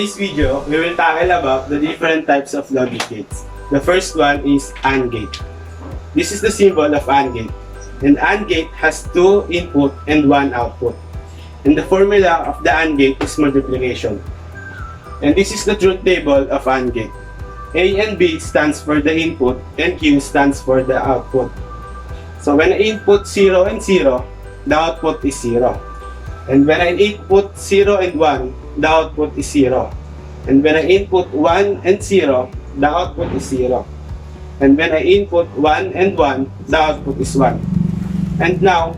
today's video, we will tackle about the different types of logic gates. The first one is AND gate. This is the symbol of AND gate. And AND gate has 2 input and 1 output. And the formula of the AND gate is multiplication. And this is the truth table of AND gate. A and B stands for the input and Q stands for the output. So when I input 0 and 0, the output is 0. And when I input 0 and 1, the output is 0. And when I input 1 and 0, the output is 0. And when I input 1 and 1, the output is 1. And now,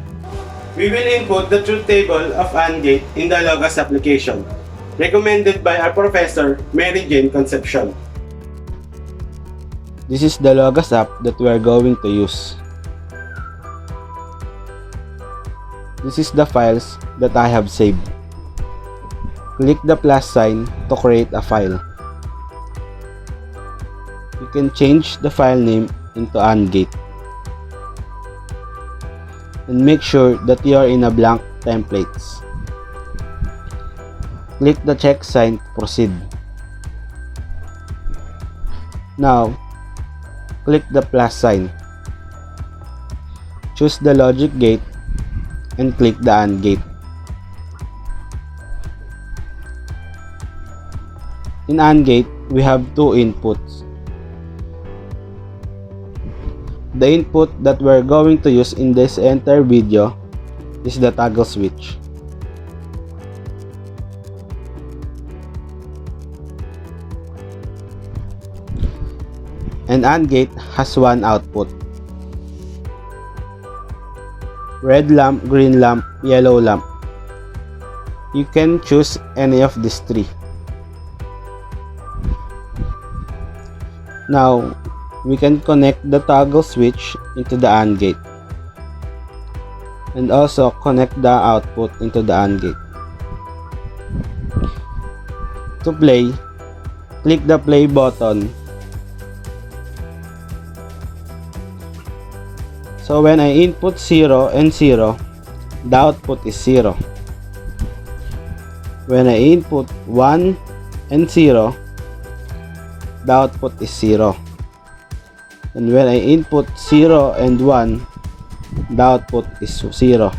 we will input the truth table of AND gate in the Logas application, recommended by our professor, Mary Jane Concepcion. This is the Logas app that we are going to use. This is the files that I have saved. Click the plus sign to create a file. You can change the file name into AND gate. And make sure that you are in a blank templates. Click the check sign to proceed. Now, click the plus sign. Choose the logic gate and click the AND gate. In AND gate, we have 2 inputs. The input that we're going to use in this entire video is the toggle switch. And AND gate has 1 output. Red lamp, green lamp, yellow lamp. You can choose any of these 3. Now, we can connect the toggle switch into the AND gate. And also connect the output into the AND gate. To play, click the play button. So when I input 0 and 0, the output is 0. When I input 1 and 0, the output is 0. And when I input 0 and 1, the output is 0.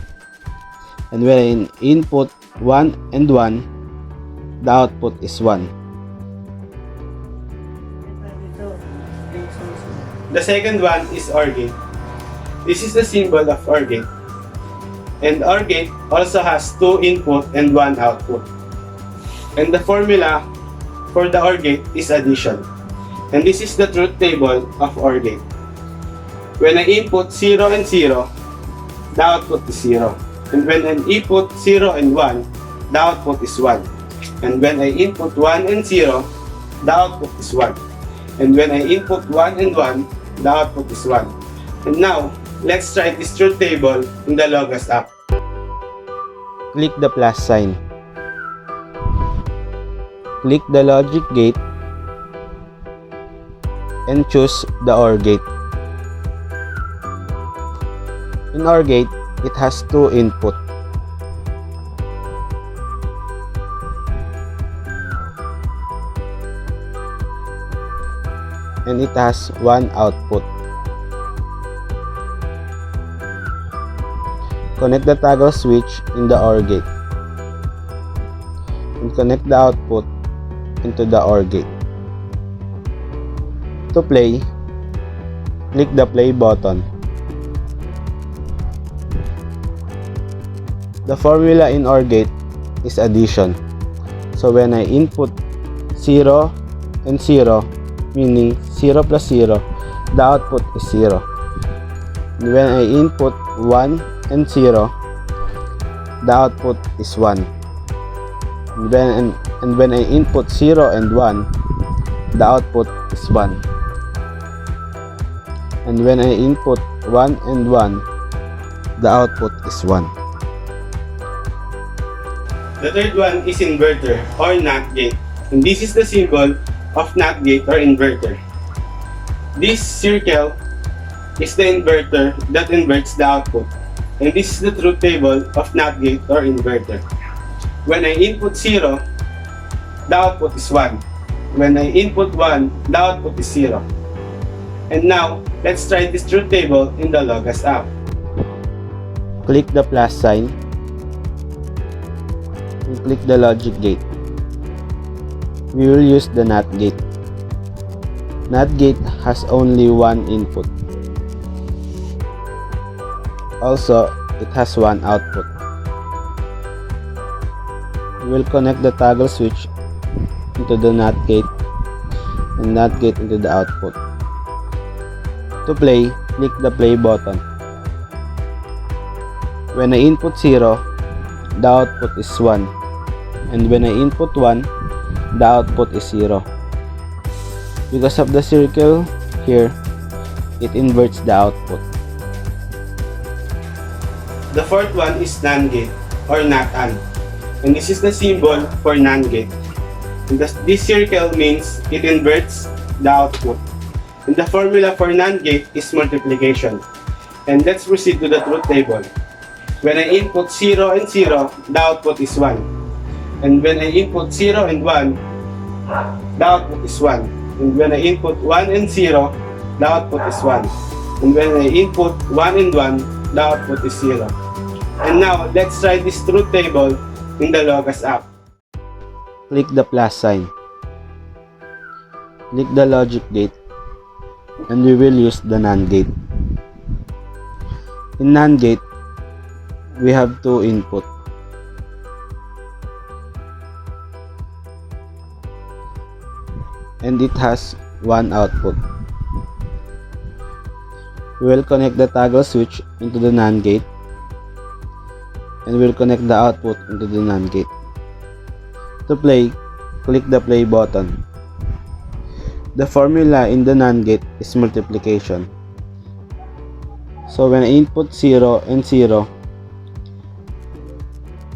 And when I input 1 and 1, the output is 1. The second one is OR gate. This is the symbol of OR gate. And OR gate also has 2 input and 1 output. And the formula for the OR gate is addition. And this is the truth table of OR gate. When I input 0 and 0, the output is 0. And when I input 0 and 1, the output is 1. And when I input 1 and 0, the output is 1. And when I input 1 and 1, the output is 1. And now, let's try this truth table in the Logas app. Click the plus sign. Click the logic gate and choose the OR gate. In OR gate, it has 2 input. And it has 1 output. Connect the toggle switch in the OR gate. And connect the output into the OR gate. To play, click the play button. The formula in OR gate is addition. So when I input 0 and 0, meaning 0 plus 0, the output is 0. And when I input 1 and 0, the output is 1. And when I input 0 and 1, the output is 1. And when I input 1 and 1, the output is 1. The third one is inverter or NOT gate. And this is the symbol of NOT gate or inverter. This circle is the inverter that inverts the output. And this is the truth table of NOT gate or inverter. When I input 0, the output is 1. When I input 1, the output is 0. And now, let's try this truth table in the Logas app. Click the plus sign and click the logic gate. We will use the NOT gate. NOT gate has only one input. Also, it has one output. We will connect the toggle switch into the NOT gate and NOT gate into the output. To play, click the play button. When I input 0, the output is 1. And when I input 1, the output is 0. Because of the circle here, it inverts the output. The fourth one is NAND gate or NOT AND. And this is the symbol for NAND gate. And this circle means it inverts the output. And the formula for NAND gate is multiplication. And let's proceed to the truth table. When I input 0 and 0, the output is 1. And when I input 0 and 1, the output is 1. And when I input 1 and 0, the output is 1. And when I input 1 and 1, the output is 0. And now, let's try this truth table in the Logas app. Click the plus sign. Click the logic gate. And we will use the NAND gate. In NAND gate, we have two input. And it has one output. We will connect the toggle switch into the NAND gate and we'll connect the output into the NAND gate. To play, click the play button. The formula in the NAND gate is multiplication. So when I input 0 and 0,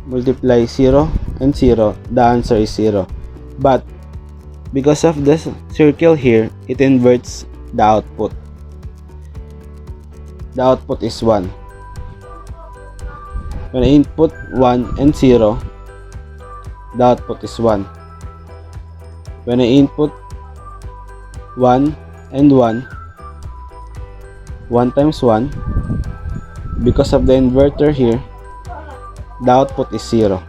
multiply 0 and 0, the answer is 0. But because of this circle here, it inverts the output. The output is 1. When I input 1 and 0, the output is 1. When I input 1 and 1, 1 times 1, because of the inverter here, the output is 0.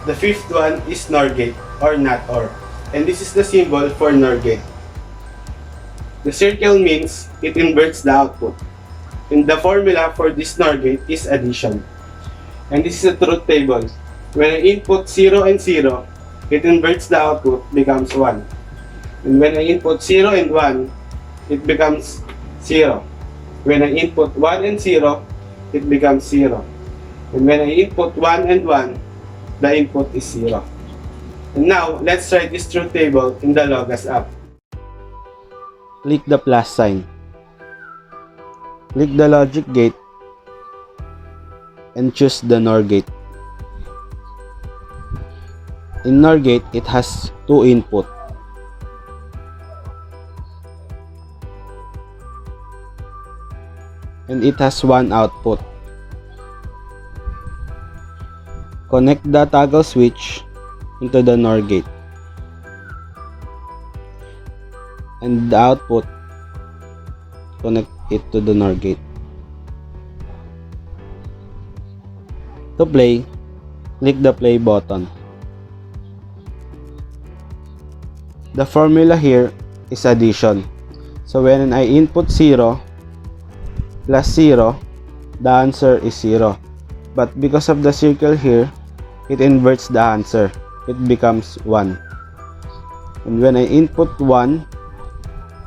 The fifth one is NOR gate or NOT OR. And this is the symbol for NOR gate. The circle means it inverts the output. And the formula for this NOR gate is addition. And this is a truth table. When I input 0 and 0, it inverts the output, becomes 1. And when I input 0 and 1, it becomes 0. When I input 1 and 0, it becomes 0. And when I input 1 and 1, the input is 0. And now, let's try this truth table in the Logas app. Click the plus sign. Click the logic gate and choose the NOR gate. In NOR gate, it has two input. And it has one output. Connect the toggle switch into the NOR gate. And the output, connect it to the NOR gate. To play, click the play button. The formula here is addition. So when I input 0 plus 0, the answer is 0. But because of the circle here, it inverts the answer. It becomes 1. And when I input 1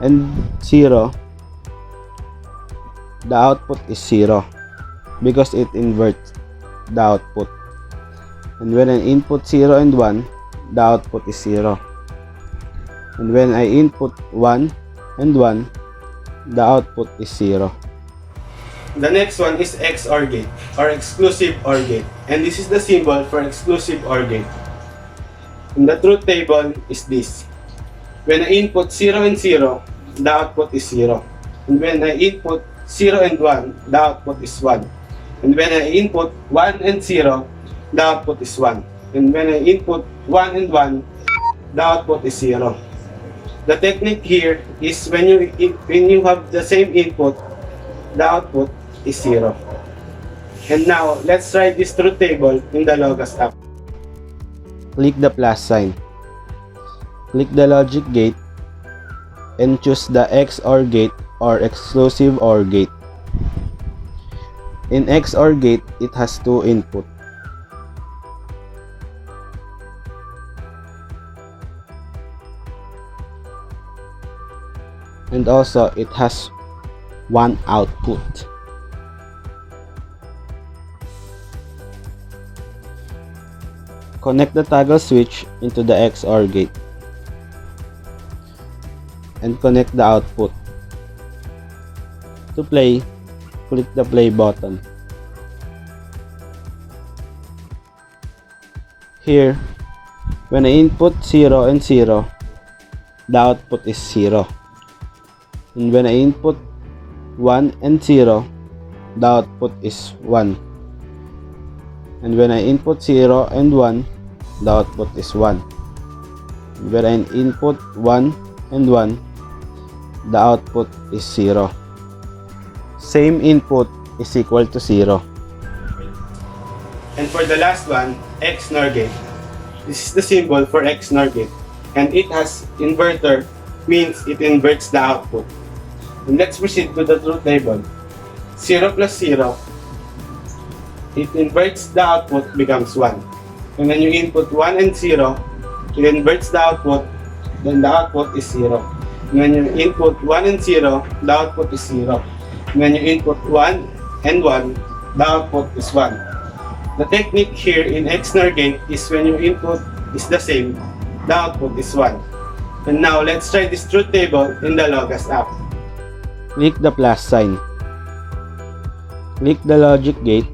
and 0, the output is 0 because it inverts the output. And when I input 0 and 1, the output is 0. And when I input 1 and 1, the output is 0. The next one is XOR gate or exclusive OR gate. And this is the symbol for exclusive OR gate. And the truth table is this. When I input 0 and 0, the output is 0. And when I input 0 and 1, the output is 1. And when I input 1 and 0, the output is 1. And when I input 1 and 1, the output is 0. The technique here is when you have the same input, the output is 0. And now, let's try this truth table in the Logas app. Click the plus sign. Click the logic gate and choose the XOR gate or exclusive OR gate. In XOR gate, it has two input. And also, it has one output. Connect the toggle switch into the XOR gate and connect the output. To play, click the play button. Here, when I input 0 and 0, the output is 0. And when I input 1 and 0, the output is 1. And when I input 0 and 1, the output is 1. And when I input 1 and 1, the output is 0. Same input is equal to 0. And for the last one, XNOR gate. This is the symbol for XNOR gate. And it has inverter, means it inverts the output. And let's proceed to the truth table. 0 plus 0, it inverts the output, becomes 1. And when you input 1 and 0, it inverts the output, then the output is 0. And when you input 1 and 0, the output is 0. And when you input 1 and 1, the output is 1. The technique here in XNOR gate is when your input is the same, the output is 1. And now let's try this truth table in the Logas app. Click the plus sign. Click the logic gate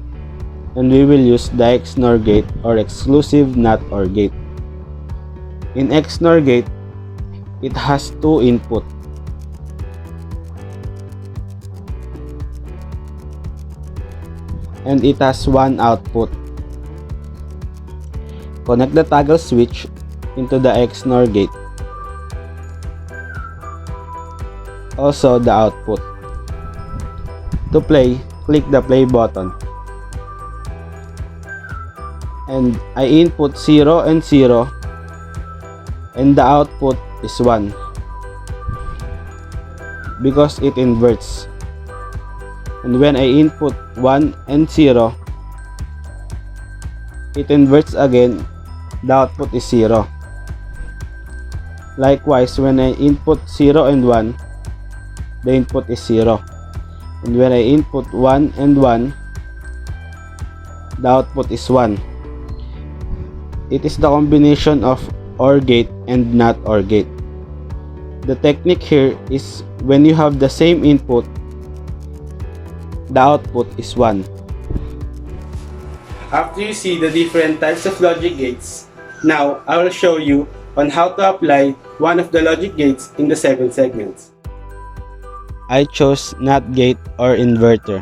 and we will use the XNOR gate or exclusive NOT OR gate. In XNOR gate, it has two input. And it has one output. Connect the toggle switch into the XNOR gate. Also the output. To play, click the play button. And I input 0 and 0 and the output is 1 because it inverts. And when I input 1 and 0, it inverts again, the output is 0. Likewise, when I input 0 and 1, the input is 0. And when I input 1 and 1, the output is 1. It is the combination of OR gate and NOT OR gate. The technique here is when you have the same input, the output is 1. After you see the different types of logic gates, now I will show you on how to apply one of the logic gates in the 7 segments. I chose NOT gate or inverter.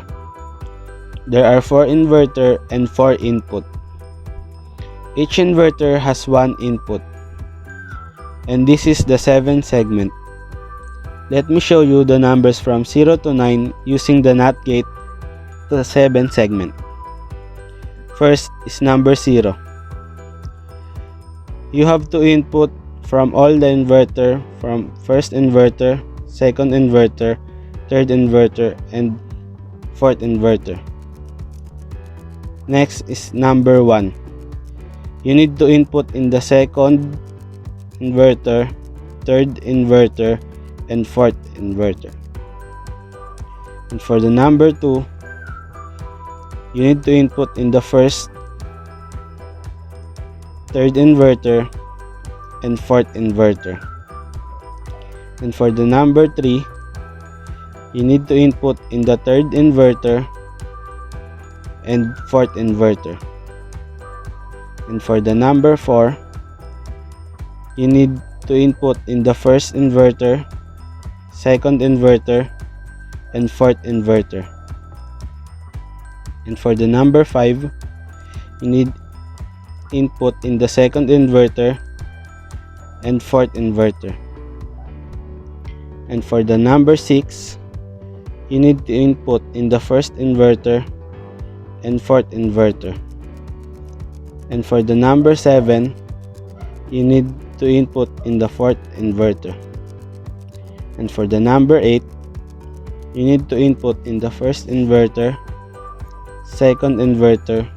There are 4 inverter and 4 input. Each inverter has 1 input. And this is the 7 segment. Let me show you the numbers from 0 to 9 using the NOT gate to the 7 segment. First is number 0. You have to input from all the inverter, from first inverter, second inverter, third inverter, and fourth inverter. Next is number 1. You need to input in the second inverter, third inverter, and fourth inverter. And for the number 2, you need to input in the first, third inverter, and fourth inverter. And for the number 3, you need to input in the third inverter and fourth inverter. And for the number 4, you need to input in the first inverter, second inverter, and fourth inverter. And for the number 5, you need input in the second inverter and fourth inverter. And for the number 6, you need to input in the first inverter and fourth inverter. And for the number 7, you need to input in the fourth inverter. And for the number 8, you need to input in the first inverter, second inverter,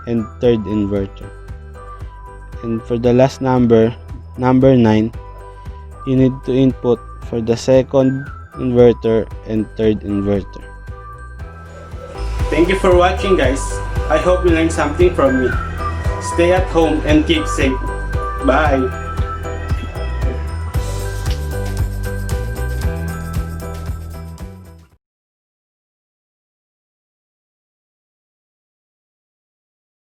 and third inverter. And for the last number 9, you need to input for the second inverter and third inverter. Thank you for watching, guys. I hope you learned something from me. Stay at home and keep safe. Bye!